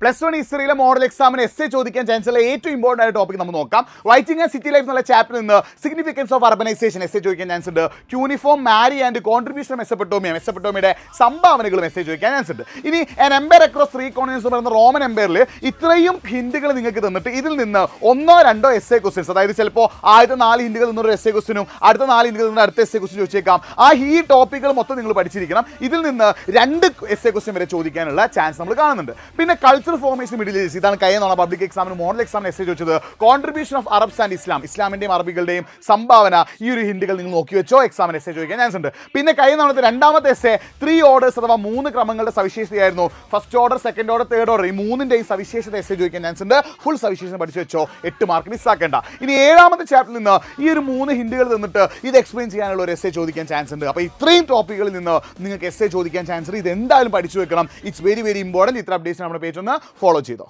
Plus one ഹിസ്റ്ററിയിലെ model എക്സാമിന് S A ചോദിക്കാൻ chance ഉള്ള ഏറ്റവും ഇമ്പോർട്ടൻ്റ് ആയ ടോപ്പിക് നമുക്ക് നോക്കാം. റൈറ്റിംഗ് ആൻഡ് സിറ്റി ലൈഫ് എന്നുള്ള ചാപ്റ്ററിൽ നിന്ന് significance of urbanisation S A ചോദിക്കാൻ ചാൻസ് ഉണ്ട്. യൂണിഫോം മാരി ആൻഡ് കോൺട്രിബ്യൂഷൻ മെസ്സപ്പൊട്ടോമിയുടെ സംഭാവനകളും എസ് എ ചോദിക്കാൻ ചാൻസ് ഉണ്ട്. ഇനി ആൻ എംപയർ അക്രോസ് 3 കോണ്ടിനെന്റ്സ് എന്ന് പറയുന്ന റോമൻ എംപയറിൽ ഇത്രയും ഹിന്റുകൾ നിങ്ങൾക്ക് തന്നിട്ട് ഇതിൽ നിന്ന് 1-2 എസ് എ ക്വസ്റ്റ്യൻസ്, അതായത് ചിലപ്പോൾ ആദ്യത്തെ 4 ഹിന്റുകൾ നിന്നൊരു എസ് എ ക്വസ്റ്റിനും അടുത്ത 4 ഹിന്റുകൾ നിന്ന് അടുത്ത എസ് എ ക്വസ്റ്റ്യൻ ചോദിച്ചേക്കാം. ഈ ടോപ്പിക്കുകൾ മൊത്തം നിങ്ങൾ പഠിച്ചിരിക്കണം. ഇതിൽ നിന്ന് 2 എസ് എ ക്വസ്റ്റ്യൻ വരെ ചോദിക്കാനുള്ള ചാൻസ് നമ്മൾ കാണുന്നുണ്ട്. പിന്നെ കൾച്ചറൽ ഫോർമേഷൻ മിഡിൽ ഏജ്, ഇതാണ് കഴിഞ്ഞ പബ്ലിക് എക്സാമിന് മോഡൽ എക്സാമിന് എസ് എ ചോദിച്ചത്. കോൺട്രിബ്യൂഷൻ ഓഫ് അറബ്സ് ആൻഡ് ഇസ്ലാമിന്റെയും അറബികളുടെയും സംഭാവന, ഈ ഒരു ഹിന്റുകൾ നിങ്ങൾ നോക്കി വെച്ചോ, എക്സാമിന് എസ് എ ചോദിക്കാൻ ചാൻസ് ഉണ്ട്. പിന്നെ കഴിഞ്ഞ രണ്ടാമത്തെ എസ് എ 3 ഓർഡേഴ്സ് അഥവാ 3 ക്രമങ്ങളുടെ സവിശേഷതയായിരുന്നു. First order, second order, third order, ഈ 3ന്റെയും സവിശേഷത എസ് എ ചോദിക്കാൻ ചാൻസ് ഉണ്ട്. ഫുൾ സവിശേഷത പഠിച്ചു വെച്ചോ, 8 മാർക്ക് മിസ്സാക്കേണ്ട. ഇനി 7ാമത്തെ ചാപ്റ്ററിൽ നിന്ന് ഈ ഒരു 3 ഹിന്റുകൾ തന്നിട്ട് ഇത് എക്സ്പ്ലെയിൻ ചെയ്യാനുള്ള ഒരു എസ് എ ചോദിക്കാൻ ചാൻസ് ഉണ്ട്. അപ്പോൾ ഇത്രയും ടോപ്പിക്കുകളിൽ നിന്ന് നിങ്ങൾക്ക് എസ് എ ചോദിക്കാൻ ചാൻസ് ഉണ്ട്. ഇത് എന്തായാലും പഠിച്ചു വെക്കണം. It's very very important. ഇത്ര അപ്ഡേറ്റ്സ് നമ്മുടെ പേജ് ഒന്ന് ഫോളോ ചെയ്തോ.